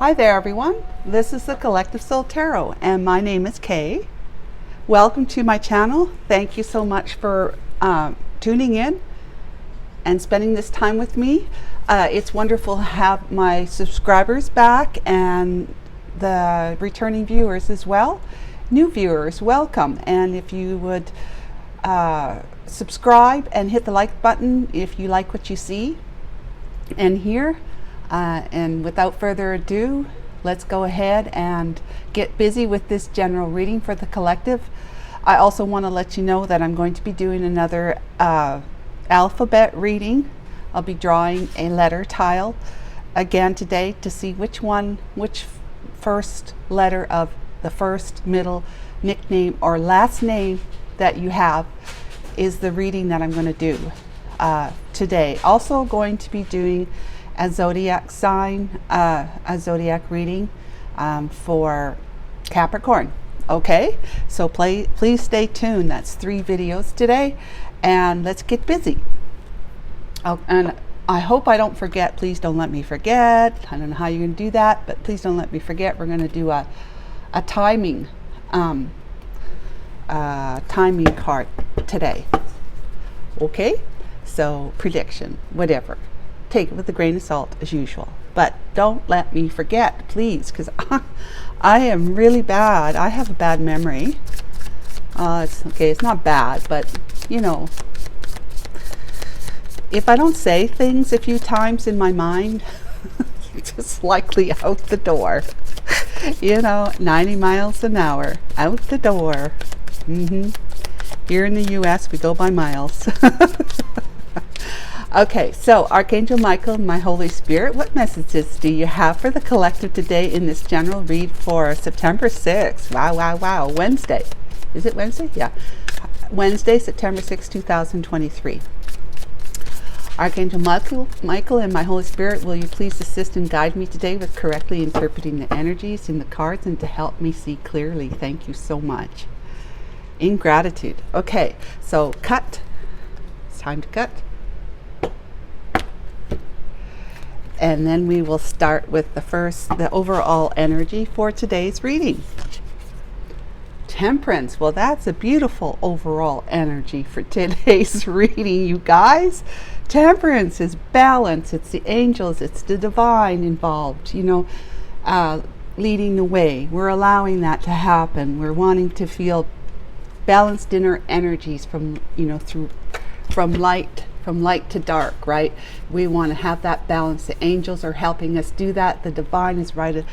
Hi there everyone, this is the Collective Soul Tarot and my name is Kay. Welcome to my channel. Thank you so much for tuning in and spending this time with me. It's wonderful to have my subscribers back and the returning viewers as well. New viewers, welcome, and if you would subscribe and hit the like button if you like what you see and hear. And without further ado, let's go ahead and get busy with this general reading for the collective. I also want to let you know that I'm going to be doing another alphabet reading. I'll be drawing a letter tile again today to see which first letter of the first, middle, nickname, or last name that you have is the reading that I'm going to do today. Also going to be doing a zodiac sign, a zodiac reading for Capricorn. Okay, so please stay tuned. That's 3 videos today, and let's get busy. Oh, and I hope I don't forget. Please don't let me forget. I don't know how you're going to do that, but please don't let me forget. We're going to do a timing timing card today. Okay, so prediction, whatever. Take it with a grain of salt as usual, but don't let me forget, please, because I am really bad. I have a bad memory. It's okay, it's not bad, but you know, if I don't say things a few times in my mind, it's just likely out the door. You know, 90 miles an hour out the door. Here in the US we go by miles. Okay, so Archangel Michael and my Holy Spirit, what messages do you have for the collective today in this general read for September 6th? Wow. Wednesday. Is it Wednesday? Yeah. Wednesday, September 6th, 2023. Archangel Michael and my Holy Spirit, will you please assist and guide me today with correctly interpreting the energies in the cards and to help me see clearly? Thank you so much. In gratitude. Okay, so cut. It's time to cut. And then we will start with the overall energy for today's reading. Temperance. Well, that's a beautiful overall energy for today's reading, you guys. Temperance is balance. It's the angels. It's the divine involved, you know, leading the way. We're allowing that to happen. We're wanting to feel balanced inner energies from, you know, from light to dark, right? We want to have that balance. The angels are helping us do that. The divine is right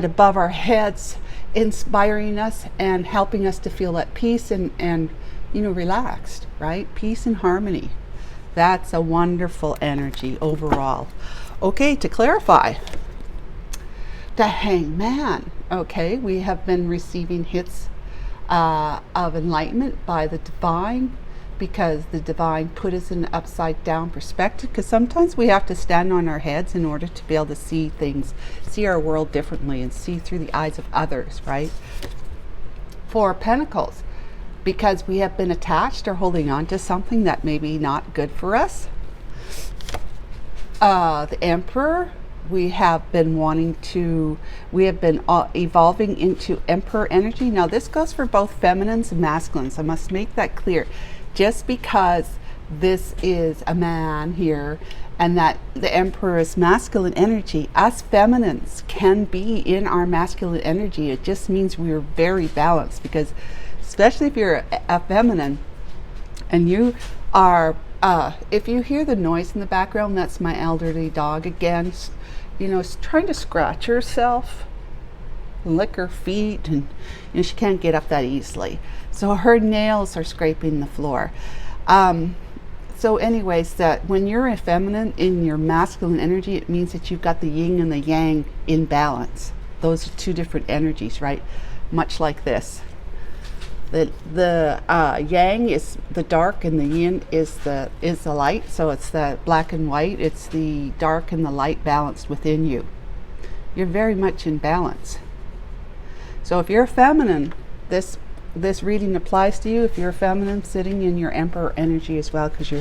above our heads, inspiring us and helping us to feel at peace and you know, relaxed, right? Peace and harmony. That's a wonderful energy overall. Okay, to clarify, the Hangman. Okay, we have been receiving hits of enlightenment by the divine, because the divine put us in an upside down perspective, because sometimes we have to stand on our heads in order to be able to see things, see our world differently and see through the eyes of others, right? 4 Pentacles, because we have been attached or holding on to something that may be not good for us. The Emperor, we have been evolving into Emperor energy. Now this goes for both feminines and masculines. I must make that clear. Just because this is a man here and that the Emperor is masculine energy, us feminines can be in our masculine energy. It just means we're very balanced, because especially if you're a feminine and you are, if you hear the noise in the background, that's my elderly dog again, you know, trying to scratch herself, lick her feet, and you know, she can't get up that easily. So her nails are scraping the floor. So anyways, that when you're a feminine in your masculine energy, it means that you've got the yin and the yang in balance. Those are 2 different energies, right? Much like this. The yang is the dark and the yin is the light. So it's the black and white. It's the dark and the light balanced within you. You're very much in balance. So if you're feminine, this reading applies to you. If you're feminine, sitting in your Emperor energy as well, because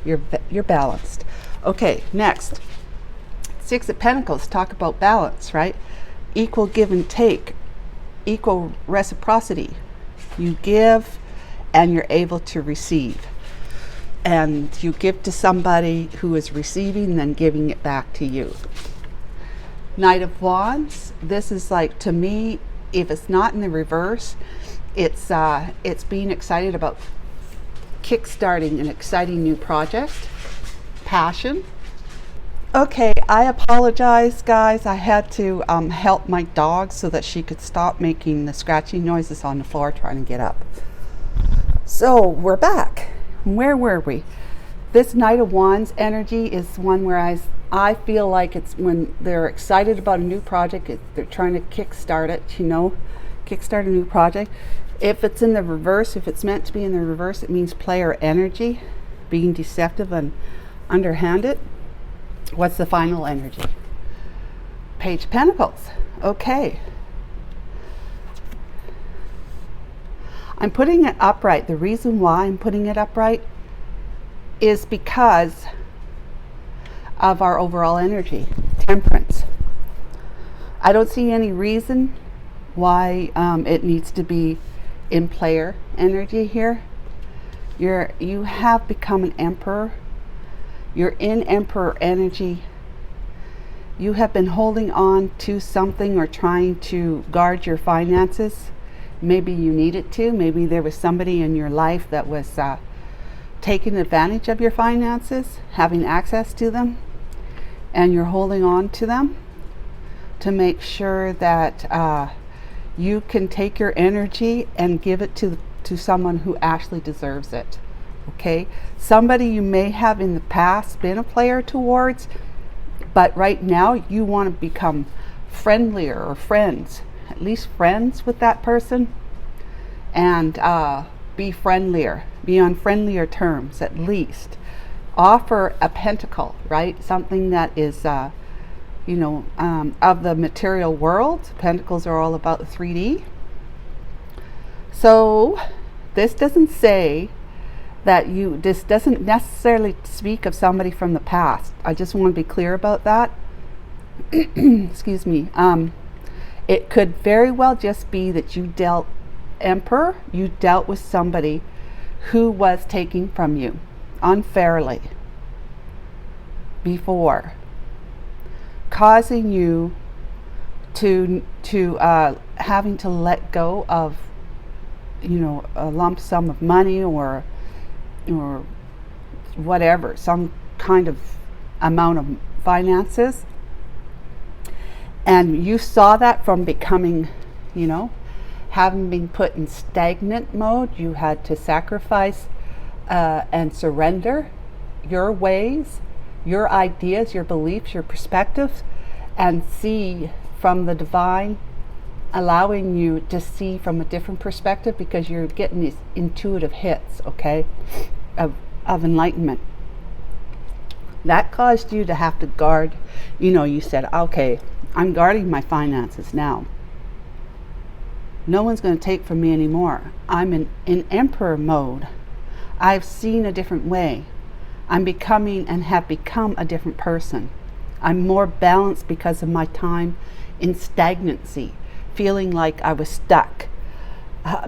you're balanced. Okay, next, Six of Pentacles talk about balance, right? Equal give and take, equal reciprocity. You give and you're able to receive. And you give to somebody who is receiving, then giving it back to you. Knight of Wands, this is like, to me, if it's not in the reverse, it's being excited about kickstarting an exciting new project. Passion. Okay, I apologize, guys. I had to help my dog so that she could stop making the scratching noises on the floor trying to get up. So we're back. Where were we? This Knight of Wands energy is one where I feel like it's when they're excited about a new project, they're trying to kickstart it, kickstart a new project. If it's in the reverse, if it's meant to be in the reverse, it means player energy, being deceptive and underhanded. What's the final energy? Page of Pentacles. Okay. I'm putting it upright. The reason why I'm putting it upright is because of our overall energy, Temperance. I don't see any reason why it needs to be in player energy here. You have become an Emperor. You're in Emperor energy. You have been holding on to something or trying to guard your finances. Maybe you needed to. Maybe there was somebody in your life that was taking advantage of your finances, having access to them, and you're holding on to them to make sure that you can take your energy and give it to someone who actually deserves it. Okay? Somebody you may have in the past been a player towards, but right now you want to become friendlier or friends, at least friends with that person, and be friendlier, be on friendlier terms at least. Offer a pentacle, right? Something that is, of the material world. Pentacles are all about 3D. So this doesn't say that this doesn't necessarily speak of somebody from the past. I just want to be clear about that. Excuse me. It could very well just be that you dealt with somebody who was taking from you unfairly before, causing you to having to let go of a lump sum of money or whatever, some kind of amount of finances. And you saw that from becoming, having been put in stagnant mode. You had to sacrifice and surrender your ways, your ideas, your beliefs, your perspectives, and see from the divine, allowing you to see from a different perspective, because you're getting these intuitive hits, okay, of enlightenment. That caused you to have to guard, you said, okay, I'm guarding my finances now. No one's going to take from me anymore. I'm in Emperor mode. I've seen a different way. I'm becoming and have become a different person. I'm more balanced because of my time in stagnancy, feeling like I was stuck,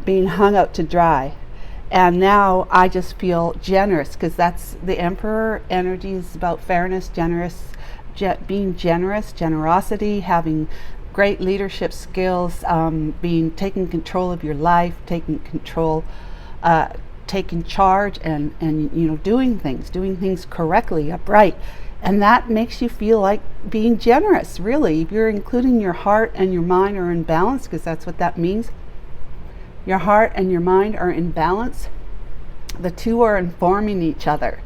being hung out to dry. And now I just feel generous, because that's the Emperor energy is about fairness, being generous, generosity, having great leadership skills, taking control of your life, taking charge, and doing things correctly, upright. And that makes you feel like being generous, really. If you're including your heart and your mind are in balance, because that's what that means. Your heart and your mind are in balance. The two are informing each other.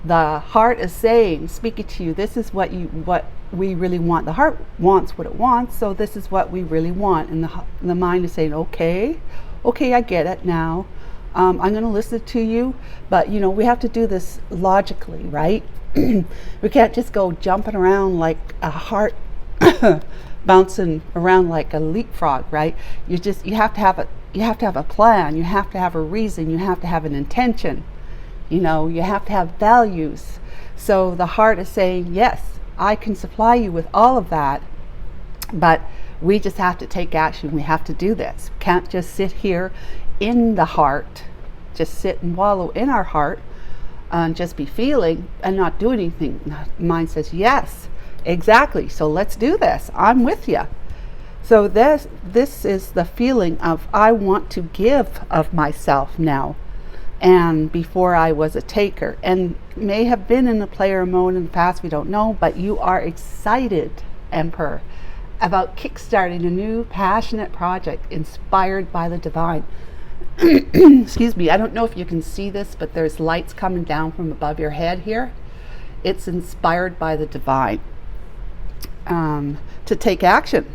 The heart is saying, speaking to you, this is what we really want. The heart wants what it wants, so this is what we really want. And the mind is saying, okay, I get it now. I'm going to listen to you, but we have to do this logically, right? We can't just go jumping around like a heart bouncing around like a leapfrog, right? You have to have a plan. You have to have a reason. You have to have an intention. You have to have values. So the heart is saying, yes, I can supply you with all of that, but we just have to take action. We have to do this. We can't just sit here in the heart, just sit and wallow in our heart and just be feeling and not do anything. Mind says, yes, exactly. So let's do this. I'm with you. So this is the feeling of, I want to give of myself now. And before I was a taker, and may have been in the player mode in the past, we don't know, but you are excited, Emperor, about kickstarting a new passionate project inspired by the divine. Excuse me, I don't know if you can see this, but there's lights coming down from above your head here. It's inspired by the divine, to take action.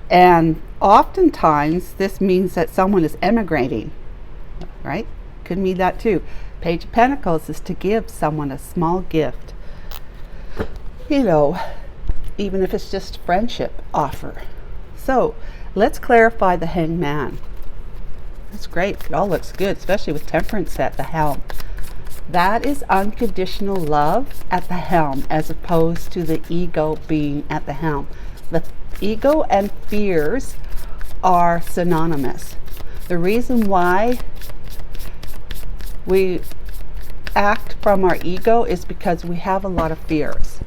And oftentimes this means that someone is emigrating, right? Could mean that too. Page of Pentacles is to give someone a small gift, you know, even if it's just friendship offer. So let's clarify the Hangman. That's great. It all looks good, especially with Temperance at the helm. That is unconditional love at the helm, as opposed to the ego being at the helm. The ego and fears are synonymous. The reason why we act from our ego is because we have a lot of fears.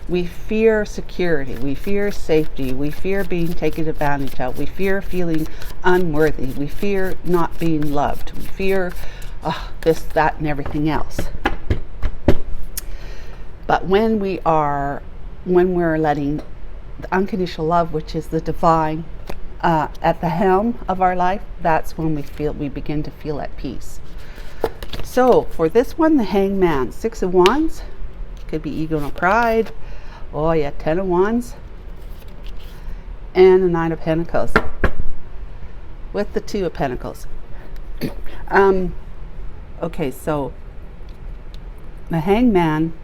We fear security, we fear safety, we fear being taken advantage of, we fear feeling unworthy, we fear not being loved, we fear this, that, and everything else. But when we're letting the unconditional love, which is the divine, at the helm of our life, that's when we begin to feel at peace. So for this one, the Hangman, 6 of Wands, could be ego and pride. Oh yeah, 10 of Wands, and the 9 of Pentacles, with the 2 of Pentacles. Okay, so the Hangman,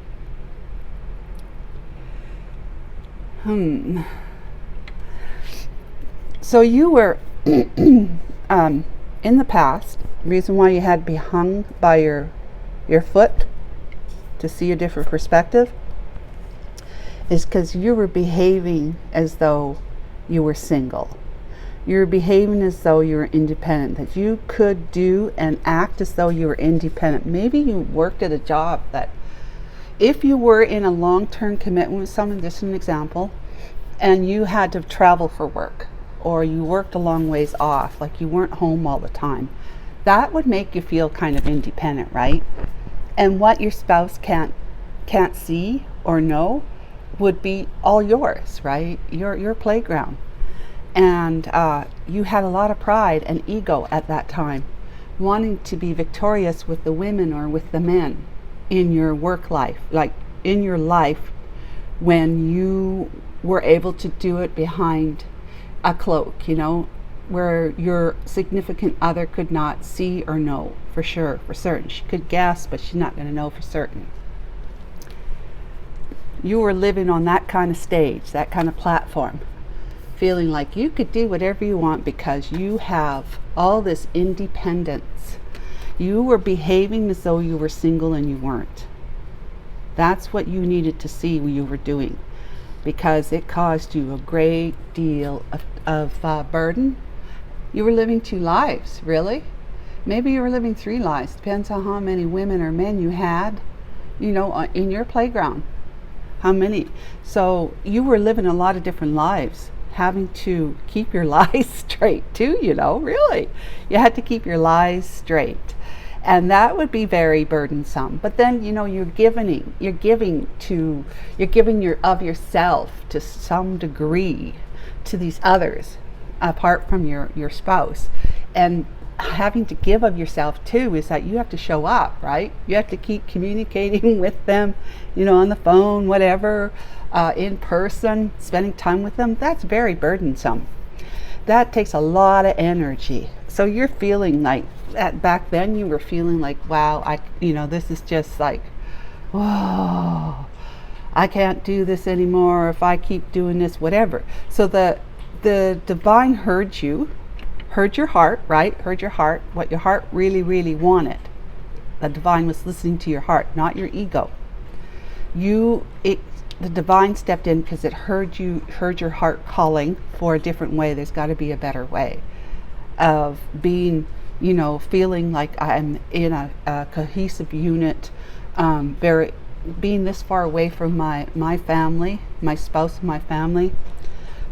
so you were in the past, reason why you had to be hung by your foot to see a different perspective is because you were behaving as though you were single. You were behaving as though you were independent, that you could do and act as though you were independent. Maybe you worked at a job that, if you were in a long-term commitment with someone, just an example, and you had to travel for work, or you worked a long ways off, like you weren't home all the time, that would make you feel kind of independent, right? And what your spouse can't see or know would be all yours, right? Your playground. And you had a lot of pride and ego at that time, wanting to be victorious with the women or with the men in your work life, like in your life, when you were able to do it behind a cloak, you know, where your significant other could not see or know for sure, for certain. She could guess, but she's not going to know for certain. You were living on that kind of stage, that kind of platform, feeling like you could do whatever you want because you have all this independence. You were behaving as though you were single and you weren't. That's what you needed to see what you were doing, because it caused you a great deal of burden. You were living 2 lives, really. Maybe you were living 3 lives. Depends on how many women or men you had, you know, in your playground. How many? So you were living a lot of different lives, having to keep your lies straight too, you know, really. You had to keep your lies straight. And that would be very burdensome. But then, you know, you're giving of yourself to some degree to these others, apart from your spouse. And having to give of yourself too is that you have to show up, right? You have to keep communicating with them, you know, on the phone, whatever, in person, spending time with them. That's very burdensome. That takes a lot of energy. So you're feeling like back then you were feeling like, wow, this is just like, whoa, I can't do this anymore if I keep doing this, whatever. So the divine heard you, heard your heart, right? Heard your heart, what your heart really, really wanted. The divine was listening to your heart, not your ego. the divine stepped in because it heard your heart calling for a different way. There's got to be a better way of being, feeling like I'm in a cohesive unit, being this far away from my family, my spouse, and my family.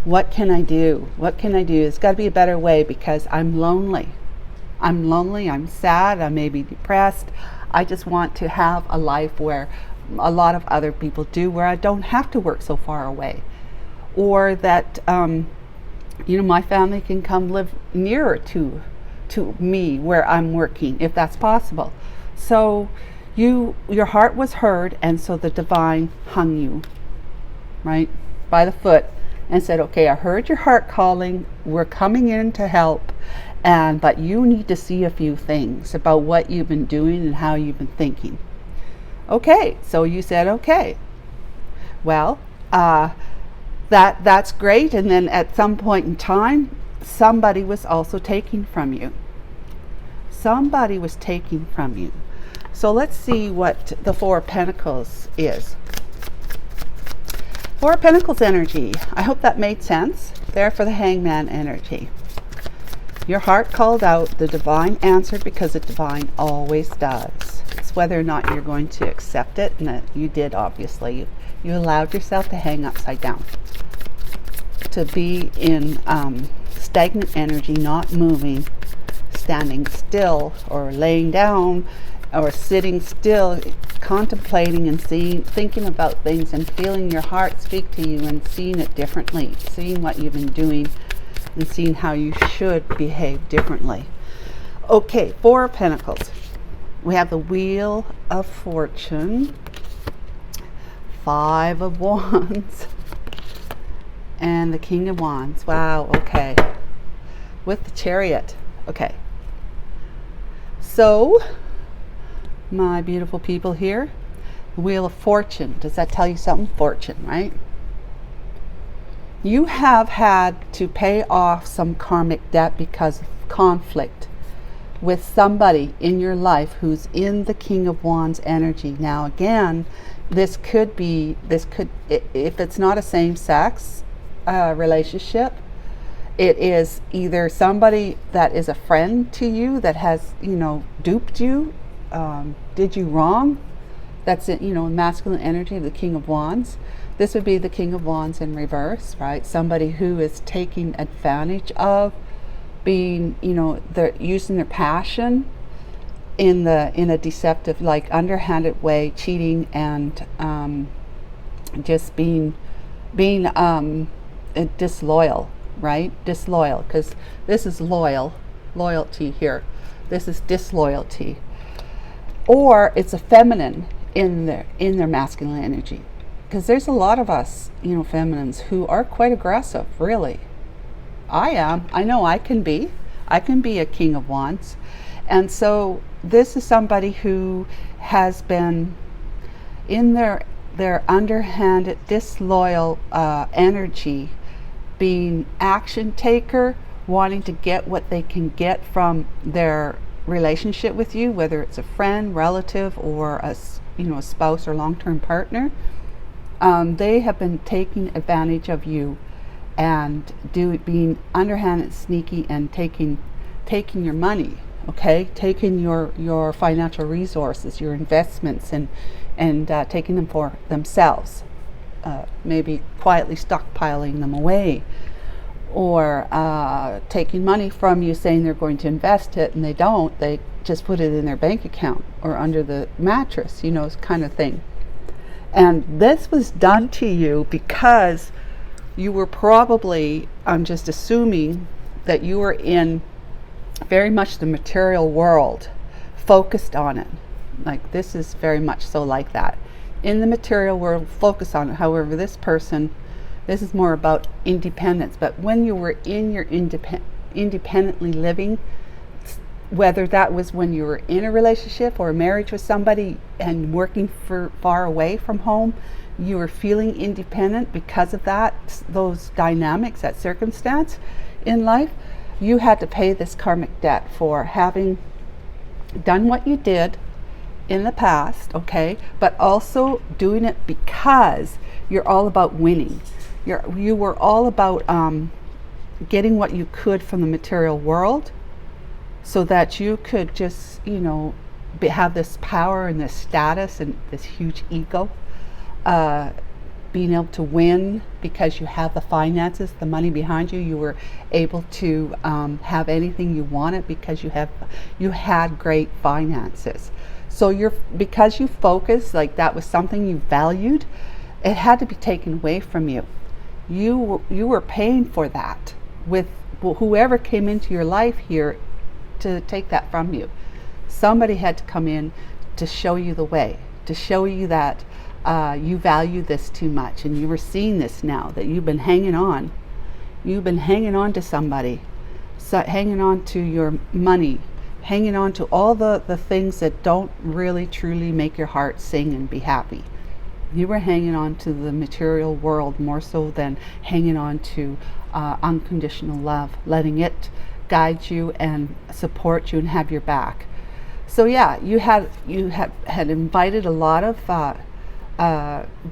What can I do? What can I do? It's got to be a better way because I'm lonely. I'm sad, I may be depressed. I just want to have a life where a lot of other people do, where I don't have to work so far away. Or that, my family can come live nearer to me where I'm working, if that's possible. So your heart was heard, and so the divine hung you, right, by the foot and said, okay, I heard your heart calling, we're coming in to help, but you need to see a few things about what you've been doing and how you've been thinking. Okay, so you said, okay, well, that's great. And then at some point in time, somebody was also taking from you. Somebody was taking from you. So let's see what the Four of Pentacles is. Four of Pentacles energy. I hope that made sense. There for the Hangman energy. Your heart called out, the divine answered, because the divine always does. It's whether or not you're going to accept it, and you did, obviously. You allowed yourself to hang upside down, to be in stagnant energy, not moving, standing still, or laying down, or sitting still, contemplating and thinking about things and feeling your heart speak to you and seeing it differently, seeing what you've been doing and seeing how you should behave differently. Okay, Four of Pentacles. We have the Wheel of Fortune, Five of Wands, and the King of Wands. Wow, okay. With the Chariot. Okay. So, my beautiful people here, the Wheel of Fortune. Does that tell you something? Fortune, right? You have had to pay off some karmic debt because of conflict with somebody in your life who's in the King of Wands energy. Now again, this could, if it's not a same-sex relationship, it is either somebody that is a friend to you that has, duped you, did you wrong. That's it, masculine energy of the King of Wands. This would be the King of Wands in reverse, right? Somebody who is taking advantage of being, they're using their passion in a deceptive, like underhanded way, cheating and just being disloyal, right? Disloyal, because this is loyalty here. This is disloyalty. Or it's a feminine in their masculine energy. Because there's a lot of us, feminines who are quite aggressive, really. I am. I know I can be. I can be a King of Wands. And so this is somebody who has been in their underhanded, disloyal energy, being action taker, wanting to get what they can get from their relationship with you, whether it's a friend, relative, or a spouse or long-term partner. They have been taking advantage of you and being underhanded, sneaky, and taking your money, okay? Taking your financial resources, your investments, and taking them for themselves. Maybe quietly stockpiling them away, or taking money from you, saying they're going to invest it, and they don't. They just put it in their bank account or under the mattress, kind of thing. And this was done to you because you were probably, I'm just assuming, that you were in very much the material world, focused on it. Like, this is very much so like that. In the material world, focus on it. However, this is more about independence. But when you were in your independently living, whether that was when you were in a relationship or a marriage with somebody and working far away from home, you were feeling independent because of those dynamics, that circumstance in life. You had to pay this karmic debt for having done what you did in the past, okay, but also doing it because you're all about winning. You were all about getting what you could from the material world, so that you could just, have this power and this status and this huge ego, being able to win because you have the finances, the money behind you. You were able to have anything you wanted because you had great finances. So because you focused, like that was something you valued, it had to be taken away from you. You were paying for that with whoever came into your life here to take that from you. Somebody had to come in to show you the way, to show you that you value this too much, and you were seeing this now, that you've been hanging on. You've been hanging on to somebody, hanging on to your money, hanging on to all the things that don't really truly make your heart sing and be happy. You were hanging on to the material world more so than hanging on to unconditional love, letting it guide you and support you and have your back. So yeah, you had invited a lot of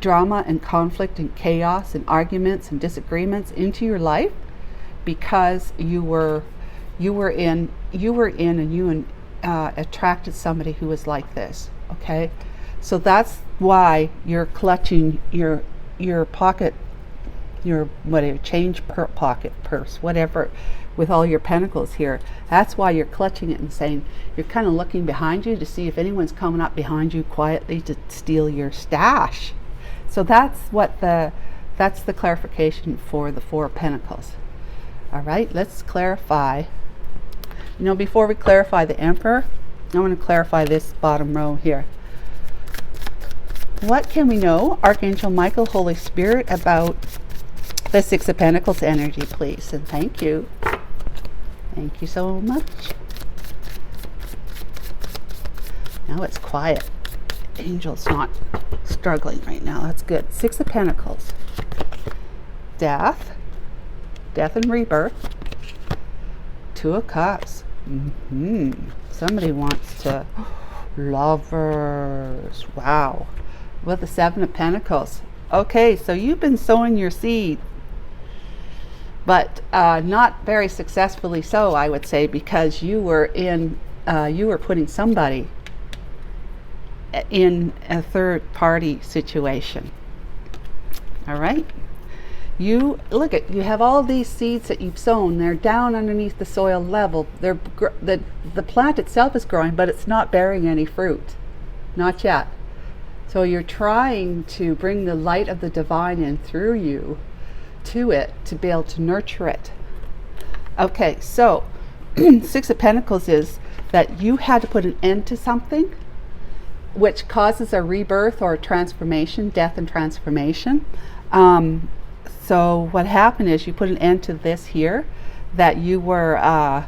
drama and conflict and chaos and arguments and disagreements into your life because you were in and you attracted somebody who was like this. Okay, so that's why you're clutching your pocket, your whatever pocket purse, whatever, with all your pentacles here. That's why you're clutching it and saying, you're kind of looking behind you to see if anyone's coming up behind you quietly to steal your stash. So that's the clarification for the Four of Pentacles. All right, let's clarify. Before we clarify the Emperor, I want to clarify this bottom row here. What can we know, Archangel Michael, Holy Spirit, about the Six of Pentacles energy, please? And thank you. Thank you so much. Now it's quiet. Angel's not struggling right now. That's good. Six of Pentacles. Death and rebirth. Two of Cups. Somebody wants to. Lovers. Wow. With the Seven of Pentacles. Okay, so you've been sowing your seed, but not very successfully so, I would say, because you were putting somebody in a third party situation. All right, you have all these seeds that you've sown. They're down underneath the soil level. The plant itself is growing, but it's not bearing any fruit, not yet. So you're trying to bring the light of the divine in through you to it to be able to nurture it. Okay, so Six of Pentacles is that you had to put an end to something, which causes a rebirth or a transformation, death and transformation. So what happened is you put an end to this here, that you were,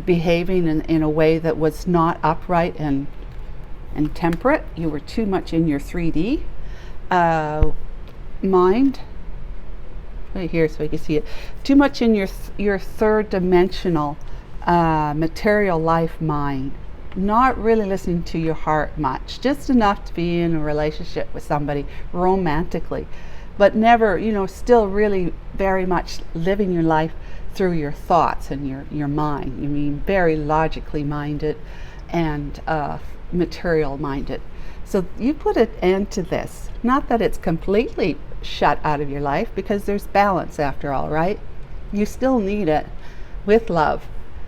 behaving in a way that was not upright and temperate. You were too much in your 3D mind. Right here, so you can see it. Too much in your third dimensional material life mind. Not really listening to your heart much. Just enough to be in a relationship with somebody romantically, but never, still really very much living your life through your thoughts and your mind. You mean very logically minded and material minded. So you put an end to this. Not that it's completely shut out of your life, because there's balance after all, right? You still need it with love.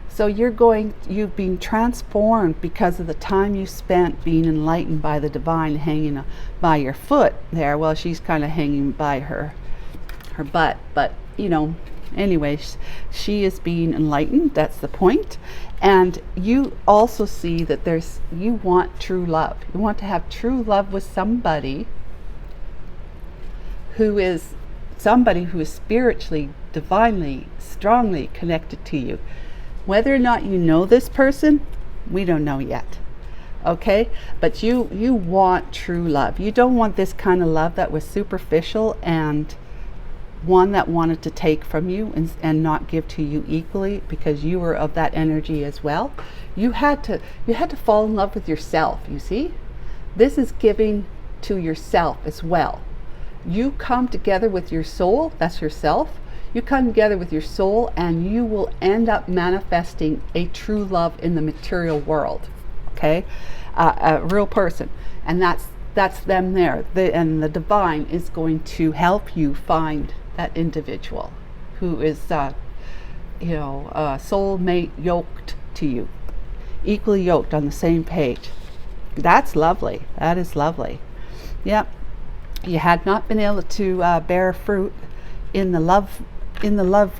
So you've been transformed because of the time you spent being enlightened by the divine, hanging by your foot there. Well, she's kind of hanging by her butt, but anyways, she is being enlightened. That's the point. And you also see that you want true love. You want to have true love with somebody who is spiritually, divinely, strongly connected to you. Whether or not you know this person, we don't know yet. Okay? But you want true love. You don't want this kind of love that was superficial and one that wanted to take from you and not give to you equally, because you were of that energy as well. You had to fall in love with yourself, you see? This is giving to yourself as well. You come together with your soul, that's yourself. You come together with your soul and you will end up manifesting a true love in the material world, okay? A real person. And that's them there. And the divine is going to help you find that individual who is, soulmate yoked to you, equally yoked on the same page. That's lovely. That is lovely. Yep. You had not been able to bear fruit in the love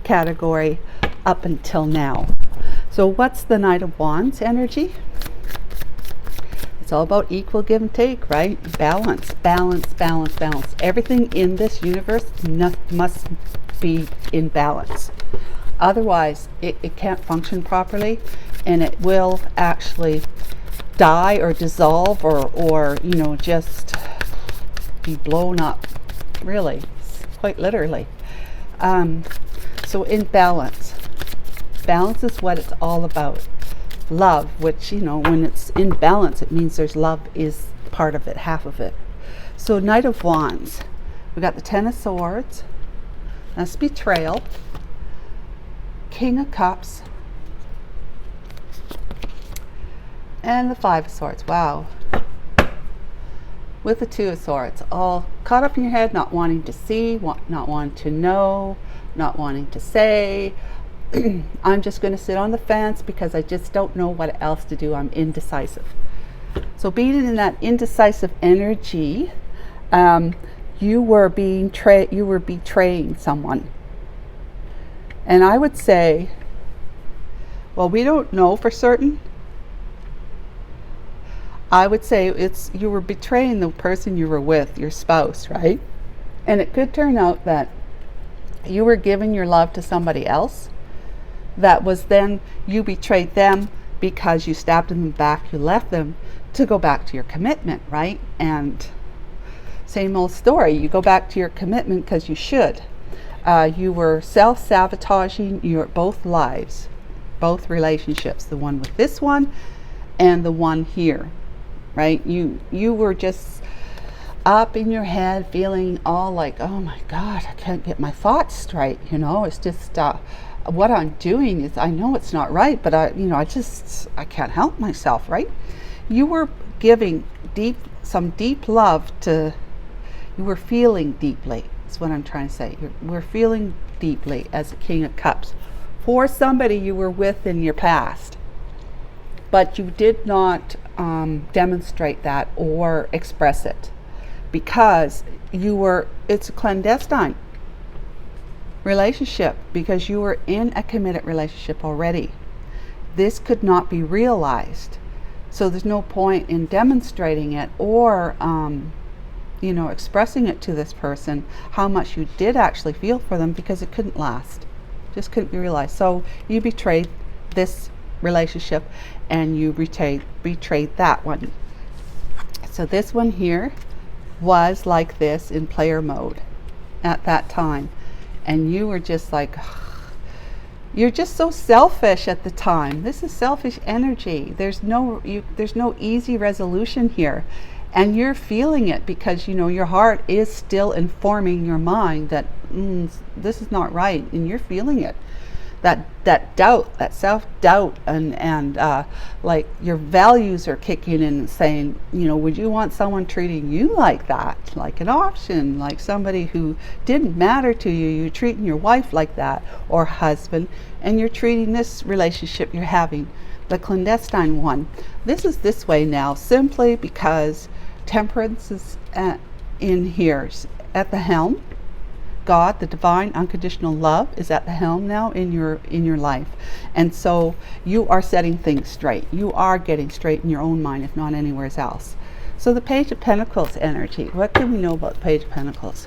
category up until now. So what's the Knight of Wands energy? It's all about equal give and take, right? Balance, balance, balance, balance. Everything in this universe must be in balance. Otherwise, it can't function properly, and it will actually die or dissolve or just be blown up, really, quite literally. So in balance. Balance is what it's all about. Love, which, when it's in balance, it means there's love is part of it, half of it. So Knight of Wands. We got the Ten of Swords. That's betrayal. King of Cups. And the Five of Swords. Wow. With the Two of Swords. All caught up in your head, not wanting to see, not wanting to know, not wanting to say. I'm just going to sit on the fence because I just don't know what else to do. I'm indecisive. So being in that indecisive energy, you were betraying someone. And I would say, well, we don't know for certain. I would say you were betraying the person you were with, your spouse, right? And it could turn out that you were giving your love to somebody else. That was then you betrayed them because you stabbed them in the back, you left them to go back to your commitment, right? And same old story, you go back to your commitment because you should. You were self-sabotaging your both lives, both relationships, the one with this one and the one here, right? You were just up in your head feeling all like, oh my God, I can't get my thoughts straight, it's just what I'm doing is, I know it's not right, but I can't help myself, right? You were giving some deep love you were feeling deeply, is what I'm trying to say. We're feeling deeply as a King of Cups for somebody you were with in your past, but you did not demonstrate that or express it because it's a clandestine relationship, because you were in a committed relationship already. This could not be realized, so there's no point in demonstrating it or expressing it to this person how much you did actually feel for them, because it couldn't last, just couldn't be realized. So you betrayed this relationship and you betrayed that one. So this one here was like this in player mode at that time. And you were just like, you're just so selfish at the time. This is selfish energy. There's no easy resolution here. And you're feeling it because, your heart is still informing your mind that this is not right. And you're feeling it. That doubt, that self-doubt, and like your values are kicking in and saying, would you want someone treating you like that, like an option, like somebody who didn't matter to you? You're treating your wife like that, or husband, and you're treating this relationship you're having, the clandestine one. This is this way now simply because Temperance is in here at the helm. God, the divine unconditional love, is at the helm now in your life. And so you are setting things straight. You are getting straight in your own mind, if not anywhere else. So the Page of Pentacles energy. What can we know about the Page of Pentacles?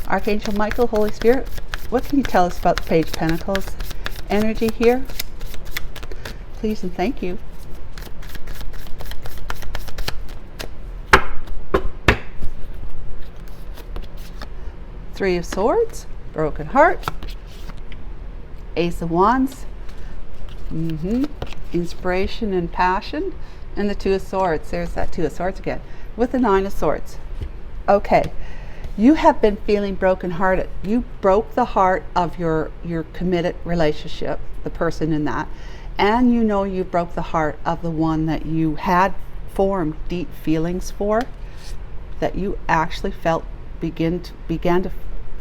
Archangel Michael, Holy Spirit, what can you tell us about the Page of Pentacles energy here? Please and thank you. Three of Swords, broken heart, Ace of Wands, inspiration and passion, and the Two of Swords. There's that Two of Swords again, with the Nine of Swords. Okay, you have been feeling brokenhearted. You broke the heart of your committed relationship, the person in that, and you know you broke the heart of the one that you had formed deep feelings for, that you actually began to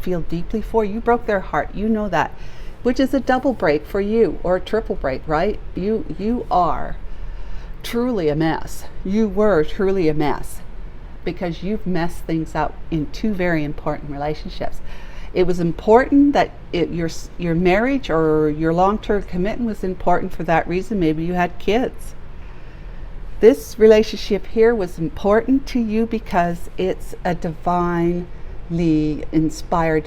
feel deeply for. You broke their heart. You know that, which is a double break for you, or a triple break, right? You are truly a mess. You were truly a mess, because you've messed things up in two very important relationships. It was important that your marriage or your long-term commitment was important for that reason. Maybe you had kids. This relationship here was important to you because it's a divinely inspired,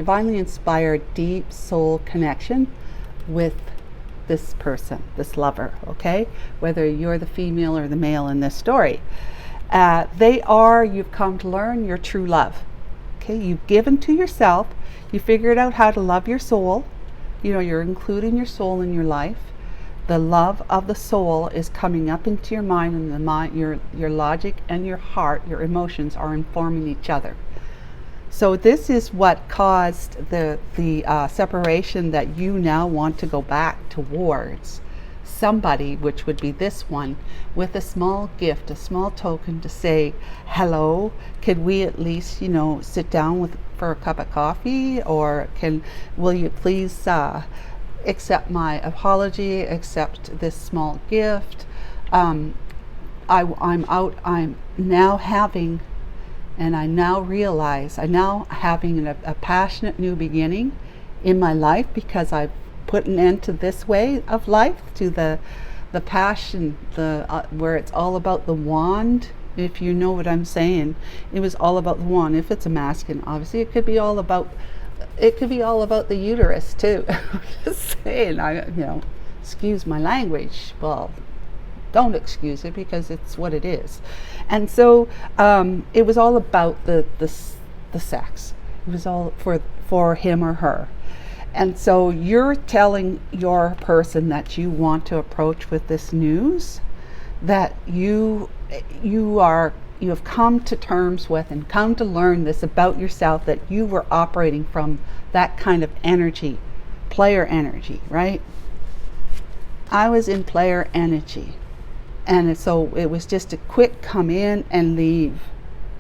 deep soul connection with this person, this lover, okay? Whether you're the female or the male in this story. You've come to learn your true love. Okay, you've given to yourself, you figured out how to love your soul. You know, you're including your soul in your life. The love of the soul is coming up into your mind, and the mind, your logic and your heart, your emotions are informing each other. So this is what caused the separation that you now want to go back towards somebody, which would be this one, with a small gift, a small token to say, hello, could we at least, sit down for a cup of coffee, or will you please accept my apology, accept this small gift. I'm now having, and I now realize, I'm now having a passionate new beginning in my life, because I've put an end to this way of life, to the passion, where it's all about the wand. If you know what I'm saying, it was all about the wand. If it's a masculine, obviously it could be all about the uterus too. I'm just saying, excuse my language. Well, don't excuse it, because it's what it is. And so it was all about the sex. It was all for him or her. And so you're telling your person that you want to approach with this news, that you have come to terms with and come to learn this about yourself, that you were operating from that kind of energy, player energy, right? I was in player energy. And so it was just a quick come in and leave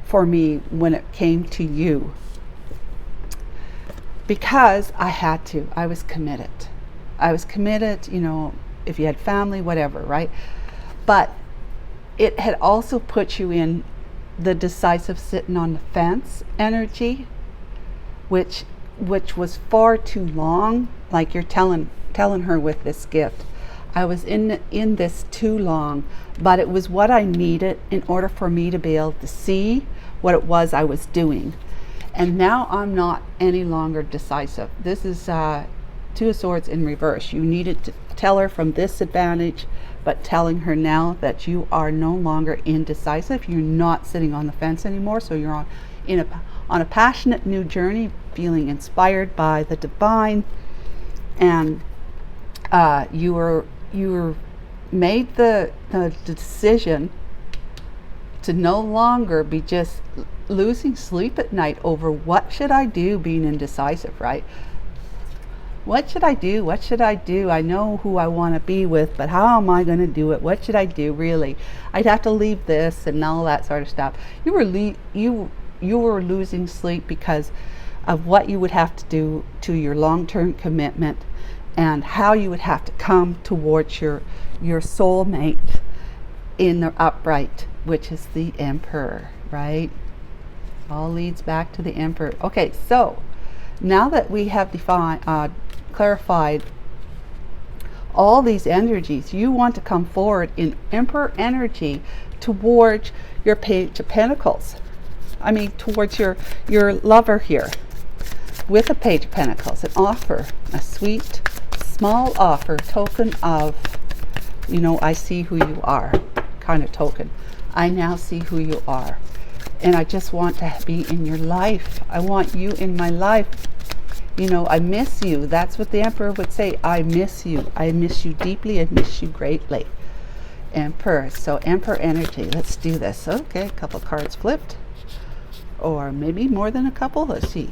for me when it came to you. Because I had to. I was committed. If you had family, whatever, right? But it had also put you in the decisive, sitting on the fence energy, which was far too long. Like you're telling her with this gift, I was in this too long, but it was what I needed in order for me to be able to see what it was I was doing. And now I'm not any longer decisive. This is Two of Swords in reverse. You needed to tell her from this advantage, but telling her now that you are no longer indecisive. You're not sitting on the fence anymore. So you're on a passionate new journey, feeling inspired by the divine, and you were made the decision to no longer be just losing sleep at night over what should I do, being indecisive, right? What should I do? What should I do? I know who I want to be with, but how am I going to do it? What should I do, really? I'd have to leave this and all that sort of stuff. You were losing sleep because of what you would have to do to your long-term commitment, and how you would have to come towards your soulmate in the upright, which is the Emperor, right? All leads back to the Emperor. Okay, so now that we have clarified all these energies, you want to come forward in Emperor energy towards your Page of Pentacles. Towards your lover here, with a Page of Pentacles, and offer a sweet, small offer, token of, I see who you are, kind of token. I now see who you are. and I just want to be in your life. I want you in my life. You know, I miss you. That's what the Emperor would say. I miss you. I miss you deeply. I miss you greatly. Emperor. So Emperor energy. Let's do this. Okay, a couple cards flipped. Or maybe more than a couple. Let's see.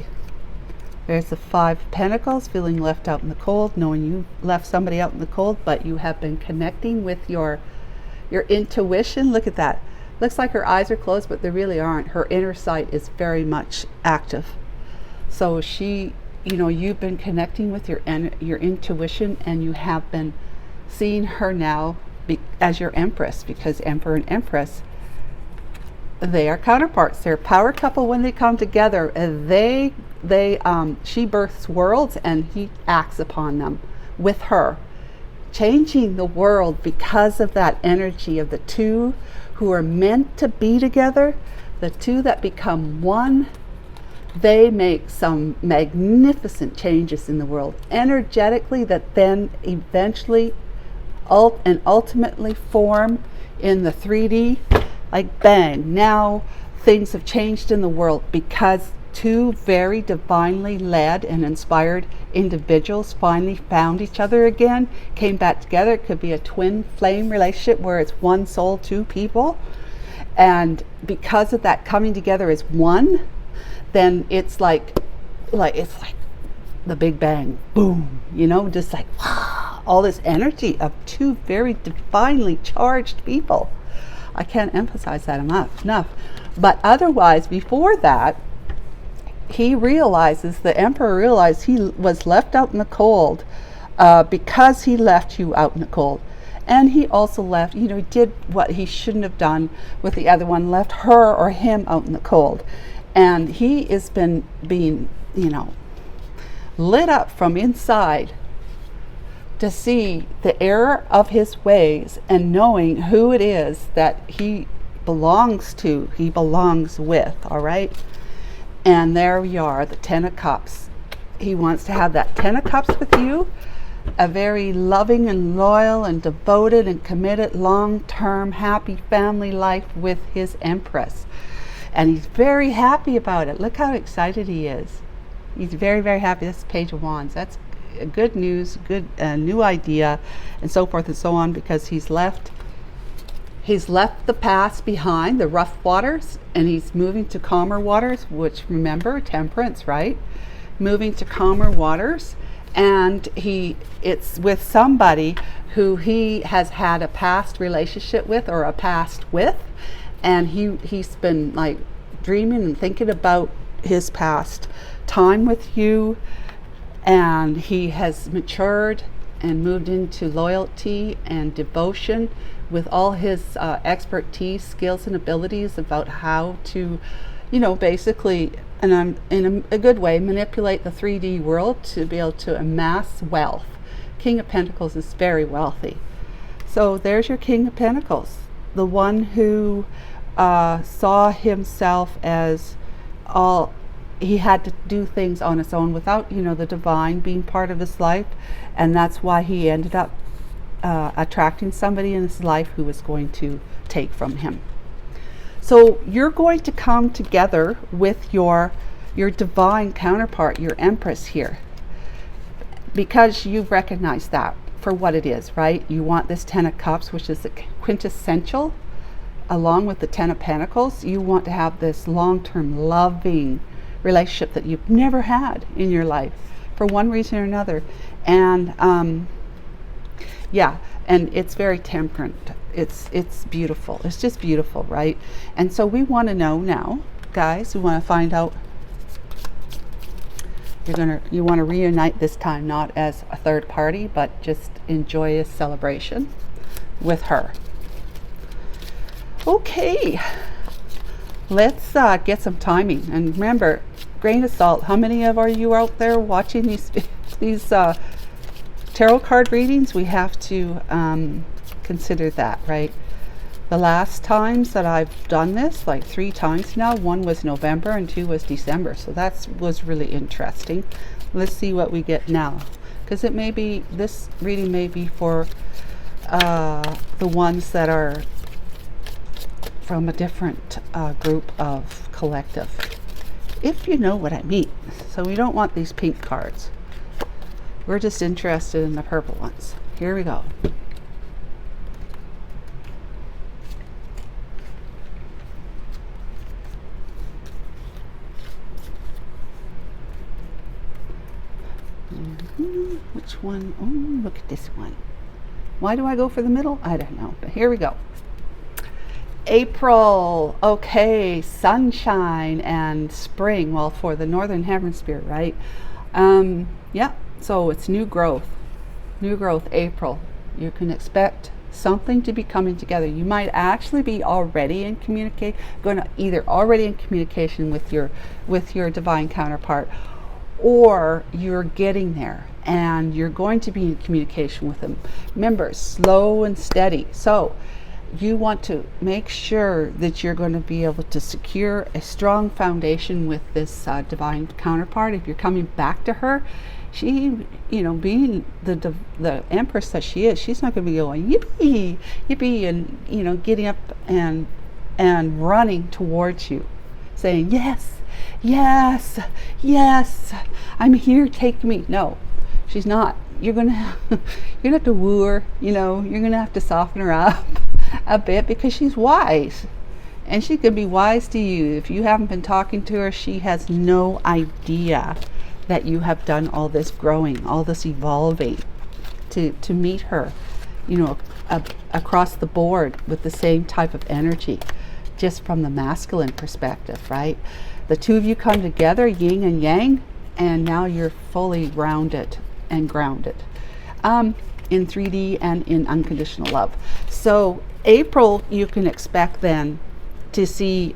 There's the 5 of Pentacles, feeling left out in the cold, knowing you left somebody out in the cold, but you have been connecting with your intuition. Look at that. Looks like her eyes are closed, but they really aren't. Her inner sight is very much active. So she, you know, you've been connecting with your intuition, and you have been seeing her now as your Empress, because Emperor and Empress, they are counterparts. They're a power couple when they come together. And she births worlds, and he acts upon them with her, changing the world because of that energy of the two who are meant to be together, the two that become one. They make some magnificent changes in the world energetically that then eventually and ultimately form in the 3D. Like bang, now things have changed in the world because two very divinely led and inspired individuals finally found each other again, came back together. It could be a twin flame relationship where it's one soul, 2 people. And because of that coming together as one, then it's like the Big Bang, boom, you know, just like wow, all this energy of 2 very divinely charged people. I can't emphasize that enough. But otherwise, before that, he realizes, the Emperor realized he was left out in the cold because he left you out in the cold. And he also left, you know, he did what he shouldn't have done with the other one, left her or him out in the cold. And he has been being, you know, lit up from inside to see the error of his ways and knowing who it is that he belongs to, he belongs with, all right? And there we are, the 10 of Cups. He wants to have that 10 of Cups with you, a very loving and loyal and devoted and committed long-term happy family life with his Empress. And he's very happy about it. Look how excited he is. He's very, very happy. That's the Page of Wands. That's good news, good new idea, and so forth and so on, because he's left the past behind, the rough waters, and he's moving to calmer waters, which, remember, temperance, right? Moving to calmer waters, and it's with somebody who he has had a past relationship with or a past with, and he's been like dreaming and thinking about his past time with you. And he has matured and moved into loyalty and devotion with all his expertise, skills, and abilities about how to, you know, basically, and I'm in a good way, manipulate the 3D world to be able to amass wealth. King of Pentacles is very wealthy. So there's your King of Pentacles, the one who saw himself as he had to do things on his own without, you know, the divine being part of his life. And that's why he ended up attracting somebody in his life who was going to take from him. So you're going to come together with your divine counterpart, your Empress here, because you've recognized that for what it is, right? You want this 10 of Cups, which is the quintessential, along with the 10 of Pentacles. You want to have this long-term loving relationship that you've never had in your life for one reason or another. And yeah, and it's very temperate. It's beautiful. It's just beautiful, right? And so we want to know now, guys, we want to find out, you want to reunite this time, not as a third party, but just enjoy a celebration with her. Okay, let's get some timing. And remember, grain of salt. How many of you out there watching these tarot card readings? We have to consider that, right? The last times that I've done this, like 3 times now, 1 was November and 2 was December. So that was really interesting. Let's see what we get now, because it may be, this reading may be for the ones that are from a different group of collective, if you know what I mean. So we don't want these pink cards. We're just interested in the purple ones. Here we go. Which one? Oh, look at this one. Why do I go for the middle? I don't know, but here we go. April, okay, sunshine and spring. Well, for the northern hemisphere, right? Yeah, so it's new growth, April. You can expect something to be coming together. You might actually be already in already in communication with your divine counterpart, or you're getting there and you're going to be in communication with them. Remember, slow and steady. So you want to make sure that you're going to be able to secure a strong foundation with this divine counterpart. If you're coming back to her, she, being the Empress that she is, she's not going to be going yippee, yippee, and getting up and running towards you, saying yes, yes, yes, I'm here, take me. No, she's not. You're gonna have to woo her. You're gonna have to soften her up a bit, because she's wise, and she could be wise to you. If you haven't been talking to her, she has no idea that you have done all this growing, all this evolving to meet her, across the board with the same type of energy, just from the masculine perspective, right? The two of you come together, yin and yang, and now you're fully rounded and grounded in 3D and in unconditional love. So April, you can expect then to see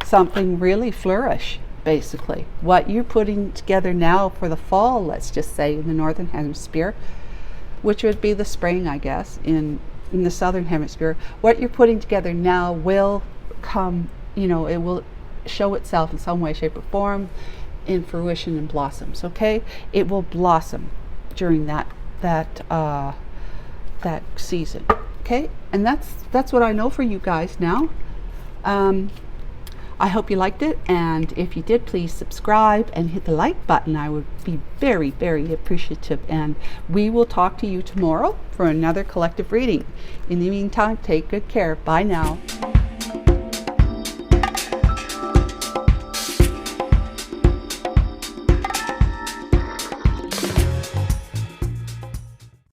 something really flourish. Basically, what you're putting together now for the fall, let's just say in the northern hemisphere, which would be the spring, I guess, in the southern hemisphere, what you're putting together now will come, it will show itself in some way, shape, or form in fruition and blossoms. Okay, it will blossom during that season. Okay, and that's what I know for you guys now. I hope you liked it, and if you did, please subscribe and hit the like button. I would be very, very appreciative, and we will talk to you tomorrow for another collective reading. In the meantime, take good care. Bye now.